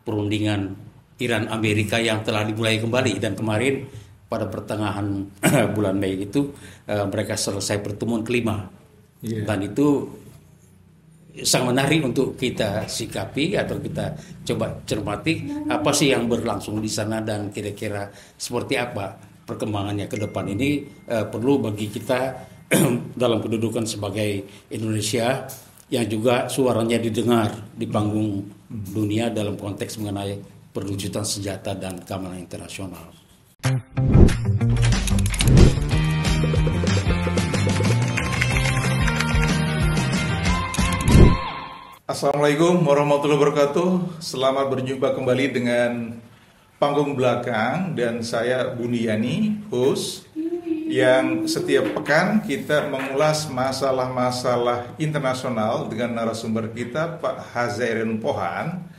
perundingan Iran Amerika yang telah dimulai kembali, dan kemarin pada pertengahan bulan Mei itu mereka selesai pertemuan kelima. Dan itu sangat menarik untuk kita sikapi atau kita coba cermati apa sih yang berlangsung di sana dan kira-kira seperti apa perkembangannya ke depan. Ini perlu bagi kita dalam kedudukan sebagai Indonesia yang juga suaranya didengar di panggung dunia dalam konteks mengenai perwujudan senjata dan keamanan internasional. Assalamualaikum warahmatullahi wabarakatuh. Selamat berjumpa kembali dengan Panggung Belakang dan saya Buniyani, host yang setiap pekan kita mengulas masalah-masalah internasional dengan narasumber kita Pak Hazairin Pohan,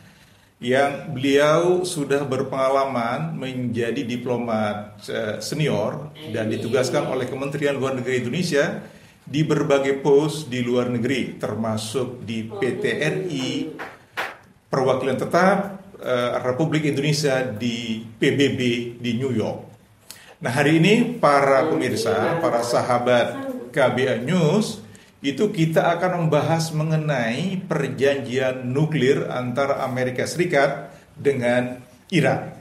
yang beliau sudah berpengalaman menjadi diplomat senior dan ditugaskan oleh Kementerian Luar Negeri Indonesia di berbagai pos di luar negeri, termasuk di PT RI, Perwakilan Tetap Republik Indonesia di PBB di New York. Nah, hari ini para pemirsa, para sahabat KBA News, itu kita akan membahas mengenai perjanjian nuklir antara Amerika Serikat dengan Iran.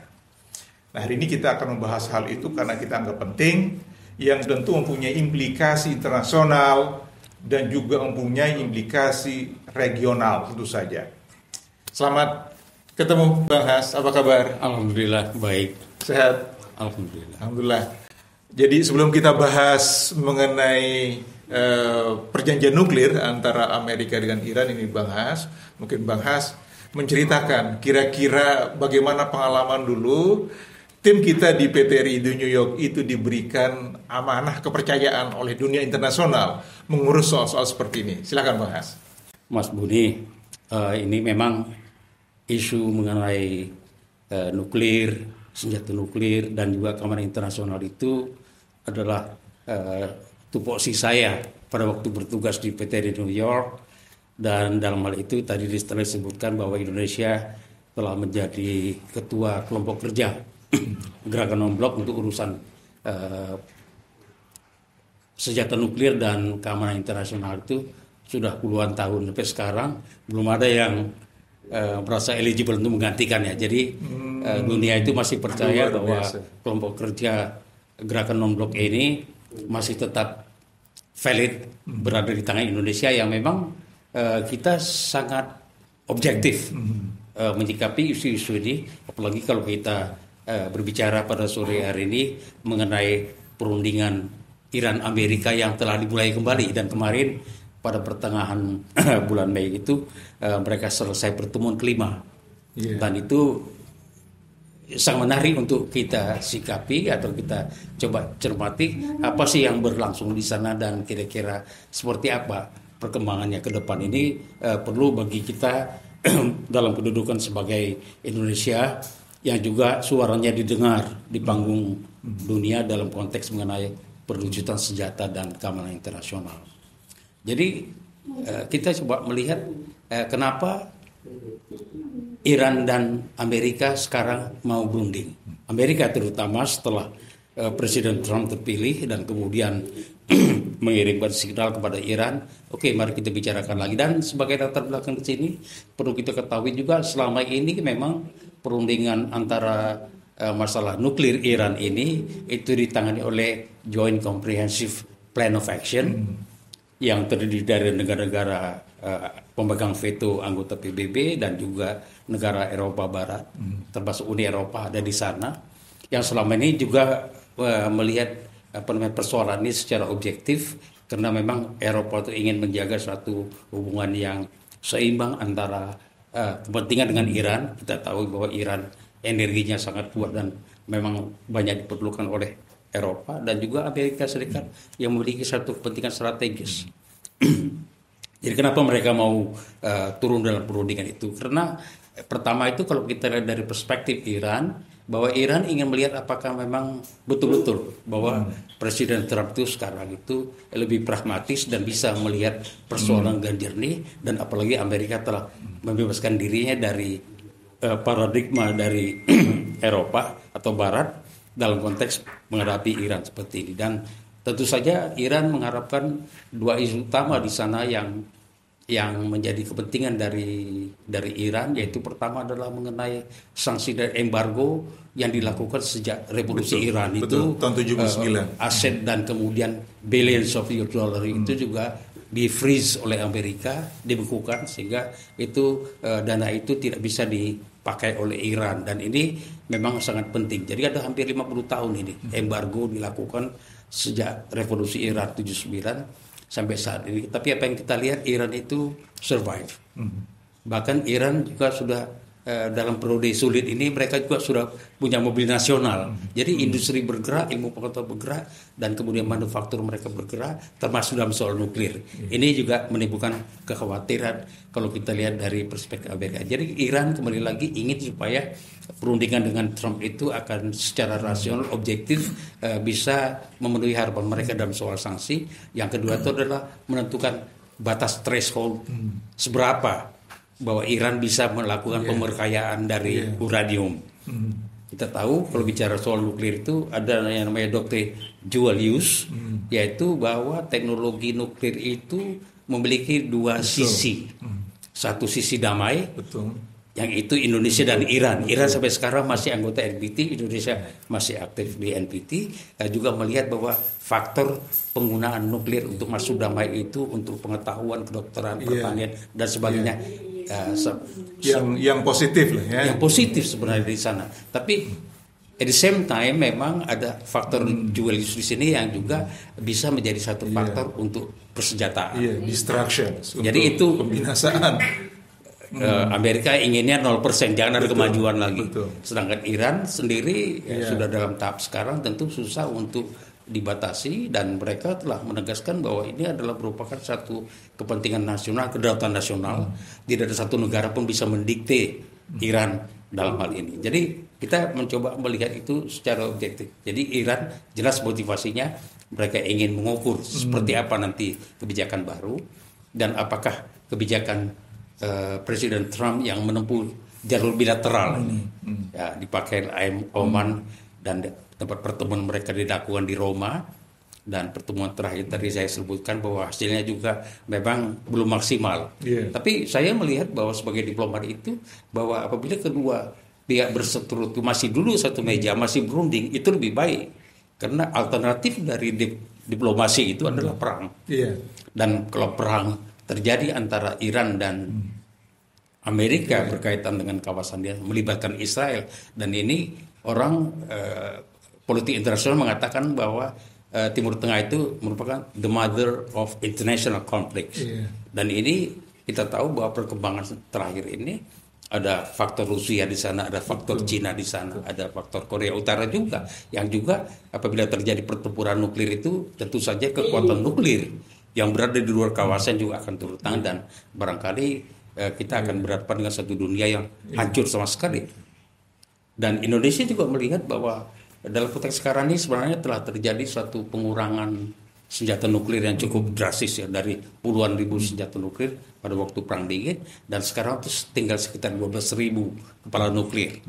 Nah, hari ini kita akan membahas hal itu karena kita anggap penting, yang tentu mempunyai implikasi internasional dan juga mempunyai implikasi regional tentu saja. Selamat ketemu Bang Has, apa kabar? Alhamdulillah baik. Sehat? Alhamdulillah. Jadi sebelum kita bahas mengenai perjanjian nuklir antara Amerika dengan Iran ini Bang Has, mungkin Bang Has menceritakan kira-kira bagaimana pengalaman dulu tim kita di PT RI di New York itu diberikan amanah kepercayaan oleh dunia internasional mengurus soal-soal seperti ini. Silakan Bang Has. Mas Budi, ini memang isu mengenai nuklir, senjata nuklir dan juga keamanan internasional itu adalah tupoksi saya pada waktu bertugas di PT di New York, dan dalam hal itu tadi telah disebutkan bahwa Indonesia telah menjadi ketua kelompok kerja gerakan non-blok untuk urusan senjata nuklir dan keamanan internasional. Itu sudah puluhan tahun, sampai sekarang belum ada yang merasa eligible untuk menggantikannya. Jadi dunia itu masih percaya bahwa kelompok kerja gerakan non-blok ini masih tetap valid, berada di tangan Indonesia, yang memang kita sangat objektif menyikapi isu-isu ini, apalagi kalau kita berbicara pada sore hari ini mengenai perundingan Iran Amerika yang telah dimulai kembali, dan kemarin pada pertengahan bulan Mei itu mereka selesai pertemuan kelima. Dan itu sangat menarik untuk kita sikapi atau kita coba cermati apa sih yang berlangsung di sana dan kira-kira seperti apa perkembangannya ke depan. Ini perlu bagi kita dalam kedudukan sebagai Indonesia yang juga suaranya didengar di panggung dunia dalam konteks mengenai perwujudan senjata dan keamanan internasional. Jadi kita coba melihat kenapa Iran dan Amerika sekarang mau berunding. Amerika terutama setelah Presiden Trump terpilih dan kemudian mengirimkan signal kepada Iran, oke, mari kita bicarakan lagi. Dan sebagai latar belakang ke sini perlu kita ketahui juga selama ini memang perundingan antara masalah nuklir Iran ini itu ditangani oleh Joint Comprehensive Plan of Action yang terdiri dari negara-negara pemegang veto anggota PBB dan juga negara Eropa Barat, termasuk Uni Eropa ada di sana, yang selama ini juga melihat persoalan ini secara objektif, karena memang Eropa itu ingin menjaga suatu hubungan yang seimbang antara kepentingan dengan Iran. Kita tahu bahwa Iran energinya sangat kuat dan memang banyak diperlukan oleh Eropa dan juga Amerika Serikat yang memiliki satu kepentingan strategis. Jadi kenapa mereka mau turun dalam perundingan itu? Karena pertama itu kalau kita lihat dari perspektif Iran, bahwa Iran ingin melihat apakah memang betul-betul bahwa Presiden Trump itu sekarang itu lebih pragmatis dan bisa melihat persoalan dengan jernih, dan apalagi Amerika telah membebaskan dirinya dari paradigma dari Eropa atau Barat dalam konteks menghadapi Iran seperti ini. Dan tentu saja Iran mengharapkan dua isu utama di sana yang menjadi kepentingan dari Iran, yaitu pertama adalah mengenai sanksi dan embargo yang dilakukan sejak revolusi Iran itu tahun 79. Aset dan kemudian billions of US dollar itu juga di freeze oleh Amerika, dibekukan sehingga itu dana itu tidak bisa dipakai oleh Iran, dan ini memang sangat penting. Jadi ada hampir 50 tahun ini embargo dilakukan sejak revolusi Iran 79 sampai saat ini. Tapi apa yang kita lihat, Iran itu survive. Bahkan Iran juga sudah dalam periode sulit ini mereka juga sudah punya mobil nasional. Jadi industri bergerak, ilmu pengetahuan bergerak, dan kemudian manufaktur mereka bergerak, termasuk dalam soal nuklir. Ini juga menimbulkan kekhawatiran kalau kita lihat dari perspektif Amerika. Jadi Iran kembali lagi ingin supaya perundingan dengan Trump itu akan secara rasional, objektif bisa memenuhi harapan mereka dalam soal sanksi. Yang kedua itu adalah menentukan batas threshold seberapa bahwa Iran bisa melakukan pemerkayaan dari uranium. Kita tahu kalau bicara soal nuklir itu ada yang namanya doktrin dual use, yaitu bahwa teknologi nuklir itu memiliki dua sisi. Satu sisi damai, yang itu Indonesia dan Iran. Iran sampai sekarang masih anggota NPT, Indonesia masih aktif di NPT. Juga melihat bahwa faktor penggunaan nuklir untuk masuk damai itu untuk pengetahuan, kedokteran, pertanian dan sebagainya. Yang positif lah ya. Yang positif sebenarnya di sana. Tapi at the same time memang ada faktor dual use di sini yang juga bisa menjadi satu faktor untuk persenjataan. Destruction. Jadi itu pembinasaan. Amerika inginnya 0%, jangan ada kemajuan lagi. Sedangkan Iran sendiri sudah dalam tahap sekarang tentu susah untuk dibatasi, dan mereka telah menegaskan bahwa ini adalah merupakan satu kepentingan nasional, kedaulatan nasional. Tidak ada satu negara pun bisa mendikte Iran dalam hal ini. Jadi kita mencoba melihat itu secara objektif. Jadi Iran jelas motivasinya, mereka ingin mengukur seperti apa nanti kebijakan baru, dan apakah kebijakan Presiden Trump yang menempuh jalur bilateral ini dipakai Oman, dan tempat pertemuan mereka dilakukan di Roma, dan pertemuan terakhir tadi saya sebutkan bahwa hasilnya juga memang belum maksimal. Tapi saya melihat bahwa sebagai diplomat itu, bahwa apabila kedua pihak berseteru masih dulu satu meja, masih berunding, itu lebih baik, karena alternatif dari diplomasi itu adalah perang. Dan kalau perang terjadi antara Iran dan Amerika berkaitan dengan kawasan dia, melibatkan Israel, dan ini orang politik internasional mengatakan bahwa Timur Tengah itu merupakan the mother of international conflicts. Dan ini kita tahu bahwa perkembangan terakhir ini ada faktor Rusia di sana, ada faktor Cina di sana, ada faktor Korea Utara juga, yang juga apabila terjadi pertempuran nuklir itu tentu saja kekuatan nuklir yang berada di luar kawasan juga akan turun tangan, dan barangkali kita akan berhadapan dengan satu dunia yang hancur sama sekali. Dan Indonesia juga melihat bahwa dalam konteks sekarang ini sebenarnya telah terjadi suatu pengurangan senjata nuklir yang cukup drastis ya, dari puluhan ribu senjata nuklir pada waktu Perang Dingin, dan sekarang itu tinggal sekitar 12.000 kepala nuklir.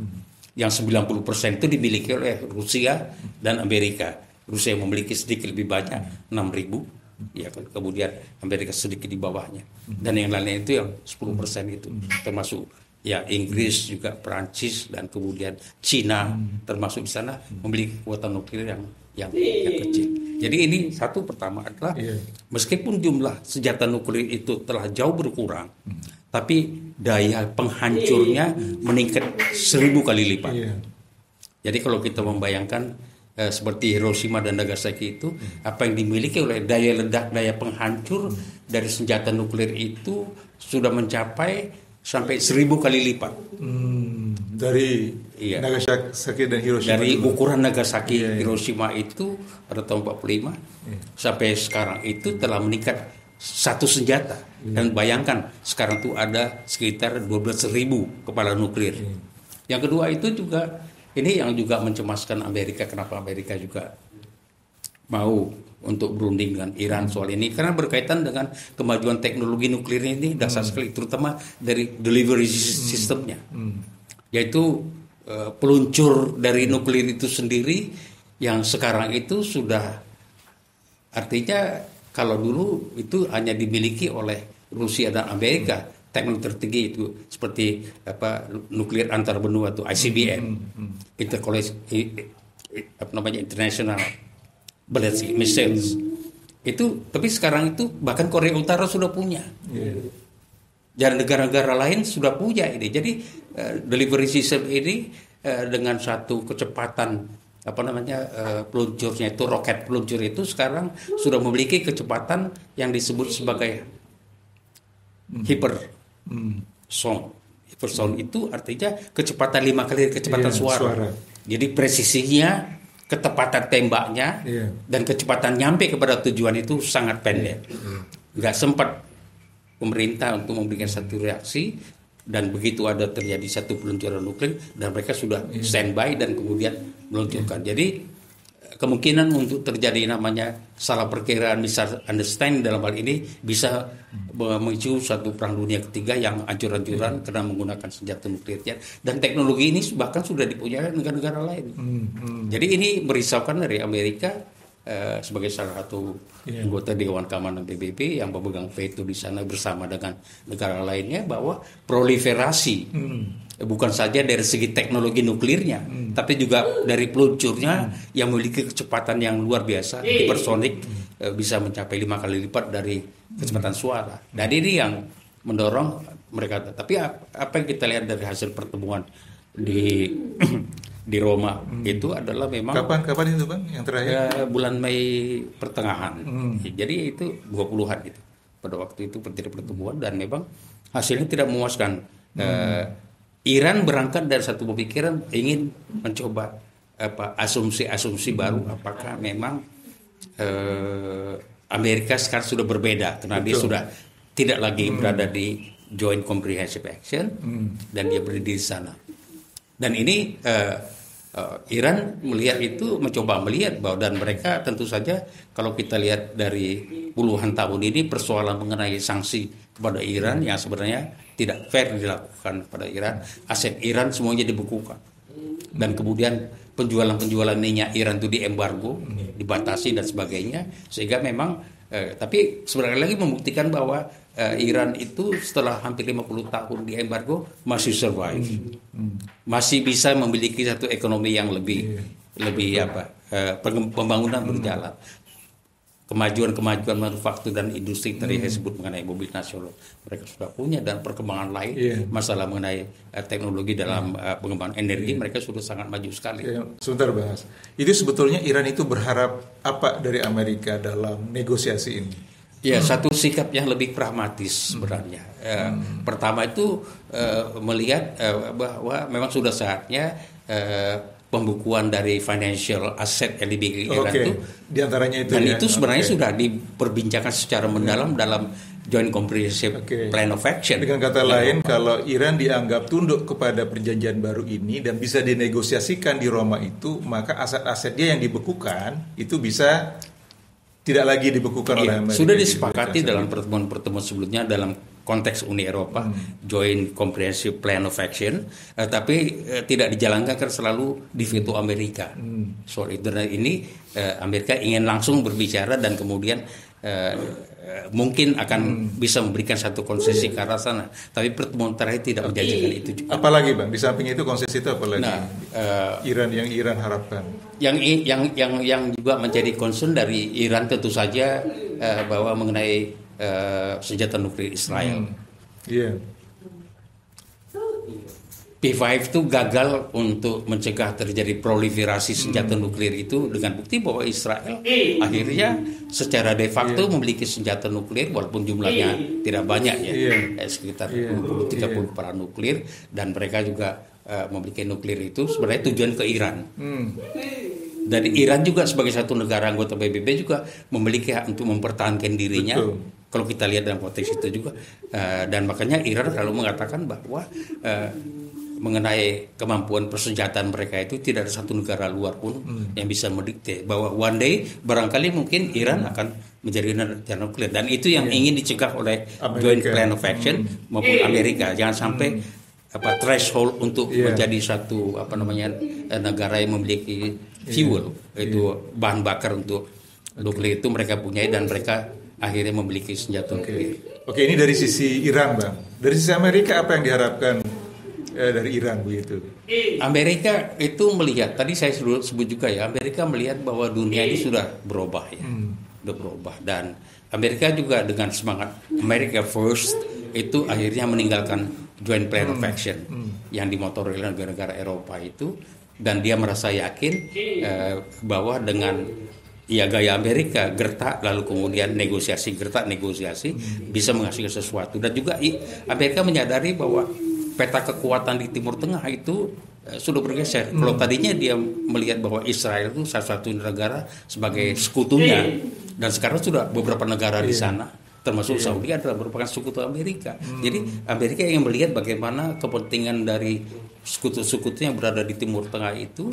Yang 90% itu dimiliki oleh Rusia dan Amerika. Rusia memiliki sedikit lebih banyak, 6.000. Ya, kemudian Amerika sedikit di bawahnya, dan yang lainnya itu yang 10% itu, termasuk ya Inggris juga, Perancis, dan kemudian Cina termasuk di sana memiliki kekuatan nuklir yang kecil. Jadi ini satu pertama adalah meskipun jumlah senjata nuklir itu telah jauh berkurang, tapi daya penghancurnya meningkat 1000 kali lipat. Jadi kalau kita membayangkan seperti Hiroshima dan Nagasaki itu, apa yang dimiliki oleh daya ledak, daya penghancur dari senjata nuklir itu sudah mencapai sampai 1000 kali lipat. Dari Nagasaki dan Hiroshima. Dari ukuran Nagasaki, Hiroshima itu pada tahun 45 sampai sekarang itu telah meningkat satu senjata. Dan bayangkan sekarang tuh ada sekitar 12.000 kepala nuklir. Yang kedua itu juga, ini yang juga mencemaskan Amerika. Kenapa Amerika juga mau untuk berunding dengan Iran soal ini? Karena berkaitan dengan kemajuan teknologi nuklir ini dasar sekali, terutama dari delivery sistemnya. yaitu peluncur dari nuklir itu sendiri yang sekarang itu sudah, artinya kalau dulu itu hanya dimiliki oleh Rusia dan Amerika, teknologi tertinggi itu seperti nuklir antar benua tuh ICBM, International Ballistic Missiles itu, tapi sekarang itu bahkan Korea Utara sudah punya, dan negara-negara lain sudah punya ini. Jadi delivery system ini dengan satu kecepatan peluncurnya itu, roket peluncur itu sekarang sudah memiliki kecepatan yang disebut sebagai hypersonic. Hypersonic itu artinya kecepatan 5 kali kecepatan suara. Jadi presisinya, ketepatan tembaknya, dan kecepatan nyampe kepada tujuan itu sangat pendek. Nggak sempat pemerintah untuk memberikan satu reaksi, dan begitu ada terjadi satu peluncuran nuklir dan mereka sudah standby dan kemudian meluncurkan. Jadi kemungkinan untuk terjadi namanya salah perkiraan, misunderstanding dalam hal ini bisa memicu satu perang dunia ketiga yang ancur-ancuran karena menggunakan senjata nuklirnya, dan teknologi ini bahkan sudah dipunyai negara-negara lain. Jadi ini merisaukan dari Amerika sebagai salah satu anggota Dewan Keamanan PBB yang memegang veto di sana bersama dengan negara lainnya, bahwa proliferasi bukan saja dari segi teknologi nuklirnya, tapi juga dari peluncurnya yang memiliki kecepatan yang luar biasa, hipersonik, bisa mencapai 5 kali lipat dari kecepatan suara. Dan ini yang mendorong mereka. Tapi apa yang kita lihat dari hasil pertemuan di Roma itu adalah memang kapan itu Bang yang terakhir? Bulan Mei pertengahan. Jadi itu 20-an itu. Pada waktu itu terjadi pertemuan dan memang hasilnya tidak memuaskan. Iran berangkat dari satu pemikiran ingin mencoba asumsi-asumsi baru, apakah memang Amerika sekarang sudah berbeda karena dia sudah tidak lagi berada di Joint Comprehensive Action dan dia berdiri di sana. Dan ini Iran mencoba melihat bahwa, dan mereka tentu saja kalau kita lihat dari puluhan tahun ini persoalan mengenai sanksi kepada Iran yang sebenarnya tidak fair dilakukan kepada Iran, aset Iran semuanya dibekukan, dan kemudian penjualan minyak Iran itu diembargo, dibatasi dan sebagainya, sehingga memang tapi sebenarnya lagi membuktikan bahwa Iran itu setelah hampir 50 tahun diembargo masih survive, masih bisa memiliki satu ekonomi yang lebih pembangunan berjalan, kemajuan manufaktur dan industri tadi saya sebut mengenai mobil nasional mereka sudah punya, dan perkembangan lain masalah mengenai teknologi dalam pengembangan energi mereka sudah sangat maju sekali. Sebentar bahas itu, sebetulnya Iran itu berharap apa dari Amerika dalam negosiasi ini? Ya, satu sikap yang lebih pragmatis sebenarnya. Pertama itu melihat bahwa memang sudah saatnya pembukuan dari financial asset yang dimiliki Iran itu, di antaranya itu, dan itu sebenarnya sudah diperbincangkan secara mendalam dalam Joint Comprehensive Plan of Action. Dengan kata lain, kalau Iran dianggap tunduk kepada perjanjian baru ini dan bisa dinegosiasikan di Roma itu, maka aset-aset dia yang dibekukan itu bisa tidak lagi dibekukan oleh Amerika. Sudah disepakati dalam pertemuan-pertemuan sebelumnya dalam konteks Uni Eropa, Joint Comprehensive Plan of Action, tapi tidak dijalankan karena selalu diveto Amerika. Soal itu, dan ini Amerika ingin langsung berbicara dan kemudian mungkin akan bisa memberikan satu konsesi ke arah sana. Tapi pertemuan terakhir tidak menjanjikan itu juga. Apalagi Bang, di samping itu konsesi itu apalagi? Iran harapkan. Yang juga menjadi concern dari Iran tentu saja bahwa mengenai senjata nuklir Israel. P5 itu gagal untuk mencegah terjadi proliferasi senjata nuklir itu, dengan bukti bahwa Israel akhirnya secara de facto memiliki senjata nuklir walaupun jumlahnya tidak banyak sekitar 20-30 para nuklir, dan mereka juga memiliki nuklir itu sebenarnya tujuan ke Iran. Dan Iran juga sebagai satu negara anggota PBB juga memiliki hak untuk mempertahankan dirinya. Kalau kita lihat dalam konteks itu juga, dan makanya Iran selalu mengatakan bahwa mengenai kemampuan persenjataan mereka itu tidak ada satu negara luar pun yang bisa mendikte bahwa one day barangkali mungkin Iran akan menjadi negara nuklir, dan itu yang ingin dicegah oleh Joint Plan of Action maupun Amerika. Jangan sampai threshold untuk menjadi satu negara yang memiliki fuel, itu bahan bakar untuk nuklir itu mereka punyai, dan mereka akhirnya memiliki senjata nuklir. Oke, ini dari sisi Iran, Bang. Dari sisi Amerika apa yang diharapkan dari Iran begitu? Amerika itu melihat, tadi saya sebut juga ya, Amerika melihat bahwa dunia ini sudah berubah ya, sudah berubah, dan Amerika juga dengan semangat America First itu akhirnya meninggalkan Joint Plan of Action yang dimotori oleh negara-negara Eropa itu, dan dia merasa yakin bahwa dengan gaya Amerika gertak lalu kemudian negosiasi bisa menghasilkan sesuatu. Dan juga Amerika menyadari bahwa peta kekuatan di Timur Tengah itu sudah bergeser. Kalau tadinya dia melihat bahwa Israel itu salah satu negara sebagai sekutunya, dan sekarang sudah beberapa negara di sana termasuk Saudi adalah merupakan sekutu Amerika. Jadi Amerika ingin melihat bagaimana kepentingan dari sekutu-sekutu yang berada di Timur Tengah itu,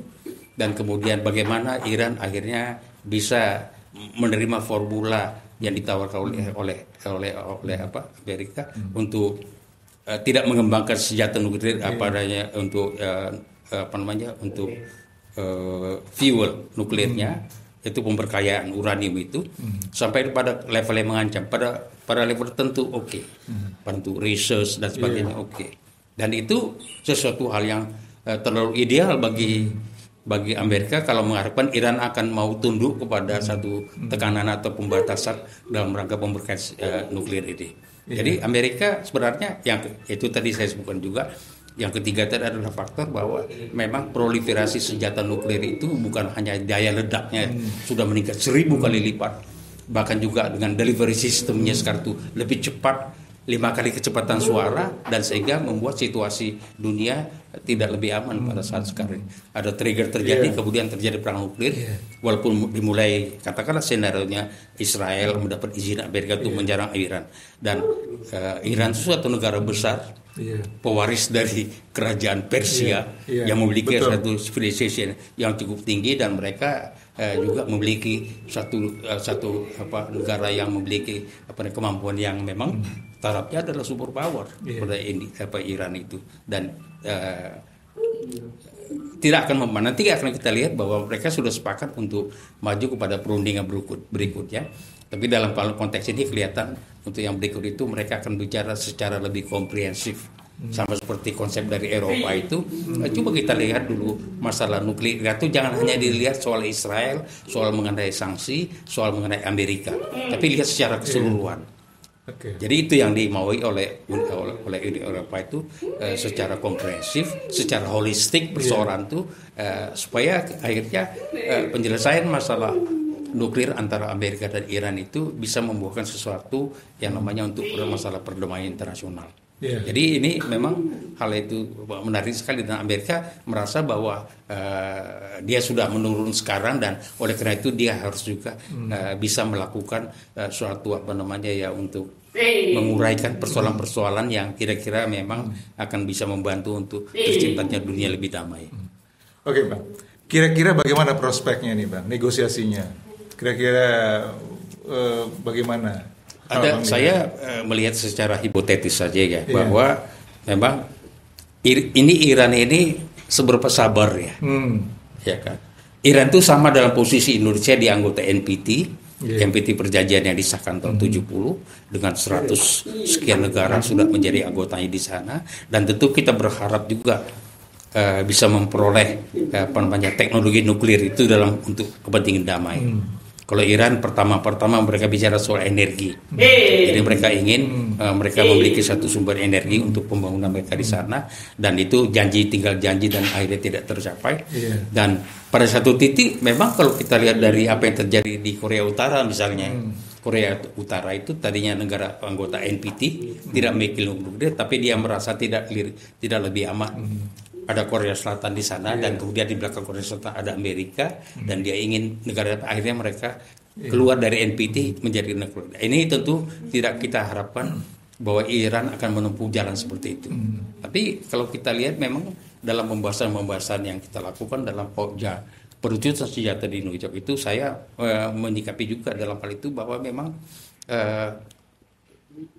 dan kemudian bagaimana Iran akhirnya bisa menerima formula yang ditawarkan oleh Amerika untuk tidak mengembangkan senjata nuklir untuk untuk fuel nuklirnya, itu pemberkayaan uranium itu sampai pada level yang mengancam, pada level tertentu untuk research dan sebagainya dan itu sesuatu hal yang terlalu ideal bagi Amerika kalau mengharapkan Iran akan mau tunduk kepada satu tekanan atau pembatasan dalam rangka pemberkayaan nuklir ini. Jadi Amerika sebenarnya yang itu tadi saya sebutkan juga. Yang ketiga tadi adalah faktor bahwa memang proliferasi senjata nuklir itu bukan hanya daya ledaknya sudah meningkat 1000 kali lipat, bahkan juga dengan delivery sistemnya sekarang itu lebih cepat, 5 kali kecepatan suara, dan sehingga membuat situasi dunia tidak lebih aman pada saat sekarang. Ada trigger terjadi, kemudian terjadi perang nuklir, walaupun dimulai katakanlah senarionya Israel mendapat izin Amerika untuk menyerang Iran, dan Iran itu suatu negara besar, pewaris dari kerajaan Persia yang memiliki satu civilization yang cukup tinggi, dan mereka juga memiliki satu negara yang memiliki kemampuan yang memang tarafnya adalah super power pada Iran itu, dan tidak akan nanti akan kita lihat bahwa mereka sudah sepakat untuk maju kepada perundingan berikutnya. Tapi dalam konteks ini kelihatan untuk yang berikut itu mereka akan bicara secara lebih komprehensif, sama seperti konsep dari Eropa itu. Coba kita lihat dulu masalah nuklir itu jangan hanya dilihat soal Israel, soal mengenai sanksi, soal mengenai Amerika, tapi lihat secara keseluruhan. Jadi itu yang dimaui oleh Uni Eropa itu secara komprehensif, secara holistik persoalan itu supaya akhirnya penyelesaian masalah nuklir antara Amerika dan Iran itu bisa membuahkan sesuatu yang namanya untuk masalah perdamaian internasional. Jadi ini memang hal itu menarik sekali, dan Amerika merasa bahwa dia sudah menurun sekarang, dan oleh karena itu dia harus juga bisa melakukan suatu untuk menguraikan persoalan-persoalan yang kira-kira memang akan bisa membantu untuk terciptanya dunia lebih damai. Oke, Bang. Kira-kira bagaimana prospeknya nih, Bang? Negosiasinya. Kira-kira bagaimana? Saya melihat secara hipotetis saja ya, bahwa memang Iran ini seberapa sabar ya. Ya kan? Iran itu sama dalam posisi Indonesia di anggota NPT. NPT perjanjian yang disahkan tahun 70 dengan 100 sekian negara sudah menjadi anggotanya di sana, dan tentu kita berharap juga bisa memperoleh teknologi nuklir itu untuk kepentingan damai. Kalau Iran pertama mereka bicara soal energi, jadi mereka ingin mereka memiliki satu sumber energi untuk pembangunan mereka di sana, dan itu tinggal janji dan akhirnya tidak tercapai. Dan pada satu titik memang kalau kita lihat dari apa yang terjadi di Korea Utara misalnya, Korea Utara itu tadinya negara anggota NPT, tidak memiliki nuklir, tapi dia merasa tidak lebih aman. Ada Korea Selatan di sana, dan kemudian di belakang Korea Selatan ada Amerika, dan dia ingin akhirnya mereka keluar dari NPT menjadi nuklir. Ini tentu tidak kita harapkan bahwa Iran akan menempuh jalan seperti itu. Tapi kalau kita lihat memang dalam pembahasan yang kita lakukan dalam perucutan senjata di New York itu, saya menyikapi juga dalam hal itu bahwa memang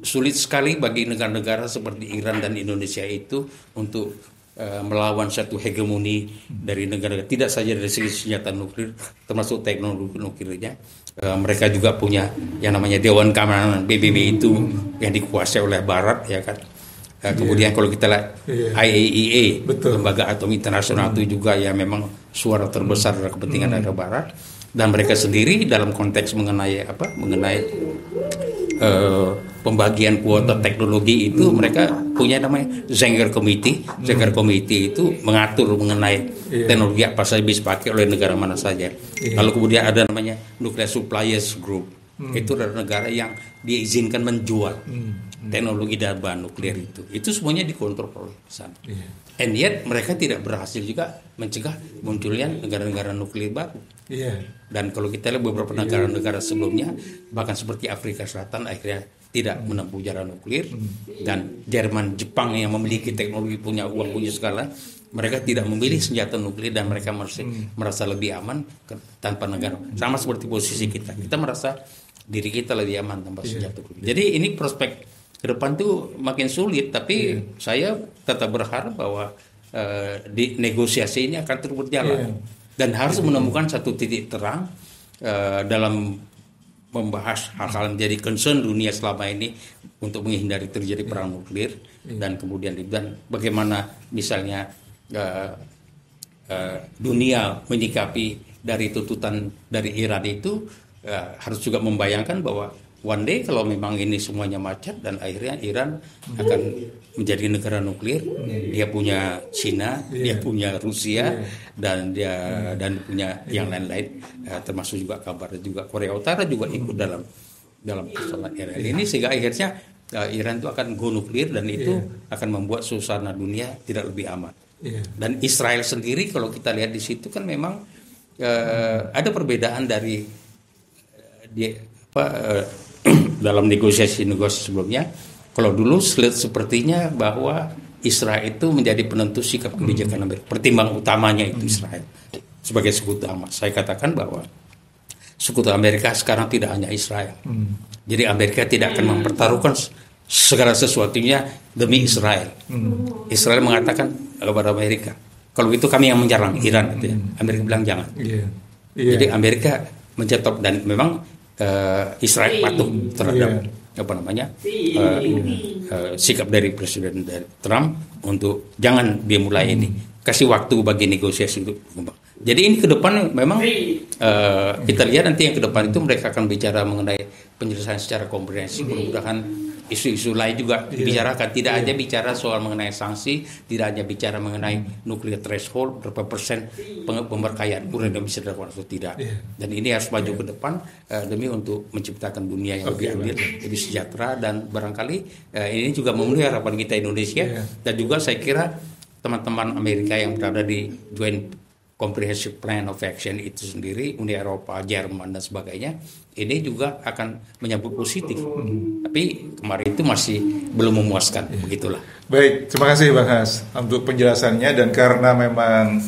sulit sekali bagi negara-negara seperti Iran dan Indonesia itu untuk melawan satu hegemoni dari negara, tidak saja dari segi senjata nuklir, termasuk teknologi nuklirnya. Mereka juga punya yang namanya Dewan Keamanan PBB itu yang dikuasai oleh Barat, ya kan. Kemudian kalau kita lihat IAEA, Lembaga Atom Internasional itu juga ya memang suara terbesar dari kepentingan negara Barat, dan mereka sendiri dalam konteks mengenai pembagian kuota teknologi itu mereka punya namanya Zenger Committee. Zenger Committee itu mengatur mengenai teknologi apa saja bisa dipakai oleh negara mana saja. Lalu kemudian ada namanya Nuclear Suppliers Group. Itu adalah negara yang diizinkan menjual teknologi dan bahan nuklir itu. Itu semuanya dikontrol oleh sana. And yet mereka tidak berhasil juga mencegah munculnya negara-negara nuklir baru. Dan kalau kita lihat beberapa negara-negara sebelumnya, bahkan seperti Afrika Selatan akhirnya tidak menempuh jalan nuklir, dan Jerman, Jepang yang memiliki teknologi, punya uang, punya segala, mereka tidak memilih senjata nuklir dan mereka merasa lebih aman tanpa negara. Sama seperti posisi kita merasa diri kita lebih aman tanpa senjata nuklir. Jadi ini prospek ke depan tuh makin sulit, tapi saya tetap berharap bahwa di negosiasi ini akan terus berjalan dan harus menemukan satu titik terang dalam membahas hal-hal yang menjadi concern dunia selama ini untuk menghindari terjadi perang nuklir, dan kemudian dan bagaimana misalnya dunia menyikapi dari tuntutan dari Iran itu, harus juga membayangkan bahwa one day kalau memang ini semuanya macet dan akhirnya Iran akan menjadi negara nuklir, dia punya Cina, dia punya Rusia, dan punya yang lain-lain, termasuk juga kabar juga Korea Utara juga ikut dalam persoalan Iran ini, sehingga akhirnya Iran itu akan go nuklir, dan itu akan membuat suasana dunia tidak lebih aman. Dan Israel sendiri kalau kita lihat di situ kan memang ada perbedaan dari dalam negosiasi sebelumnya. Kalau dulu sepertinya bahwa Israel itu menjadi penentu sikap kebijakan Amerika. Pertimbangan utamanya itu Israel sebagai sekutu utama. Saya katakan bahwa sekutu Amerika sekarang tidak hanya Israel. Jadi Amerika tidak akan mempertaruhkan segala sesuatunya demi Israel. Israel mengatakan kepada Amerika, kalau itu kami yang menyerang Iran, gitu ya. Amerika bilang jangan. Jadi Amerika mencetok, dan memang Israel patuh terhadap sikap dari Presiden Trump untuk jangan dia mulai ini, kasih waktu bagi negosiasi itu. Jadi ini ke depan memang kita lihat nanti yang ke depan itu mereka akan bicara mengenai penyelesaian secara komprehensif. Mudah-mudahan isu-isu lain juga dibicarakan, tidak hanya bicara soal mengenai sanksi, tidak hanya bicara mengenai nuclear threshold, berapa persen pemberkayaan uranium bisa dilakukan atau tidak. Dan ini harus maju ke depan demi untuk menciptakan dunia yang lebih adil, lebih sejahtera, dan barangkali ini juga memenuhi harapan kita Indonesia. Dan juga saya kira teman-teman Amerika yang berada di Joint Comprehensive Plan of Action itu sendiri, Uni Eropa, Jerman, dan sebagainya, ini juga akan menyambut positif. Tapi kemarin itu masih belum memuaskan, begitulah. Baik, terima kasih Bang Has untuk penjelasannya, dan karena memang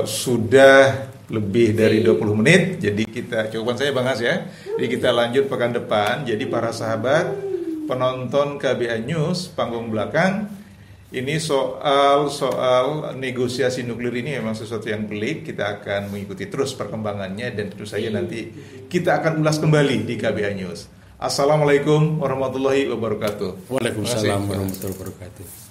sudah lebih dari 20 menit, jadi kita cukupan saya Bang Has ya. Jadi kita lanjut pekan depan. Jadi para sahabat penonton KBA News panggung belakang, ini soal negosiasi nuklir ini memang sesuatu yang pelik. Kita akan mengikuti terus perkembangannya, dan tentu saja nanti kita akan ulas kembali di KBA News. Assalamualaikum warahmatullahi wabarakatuh. Waalaikumsalam warahmatullahi wabarakatuh.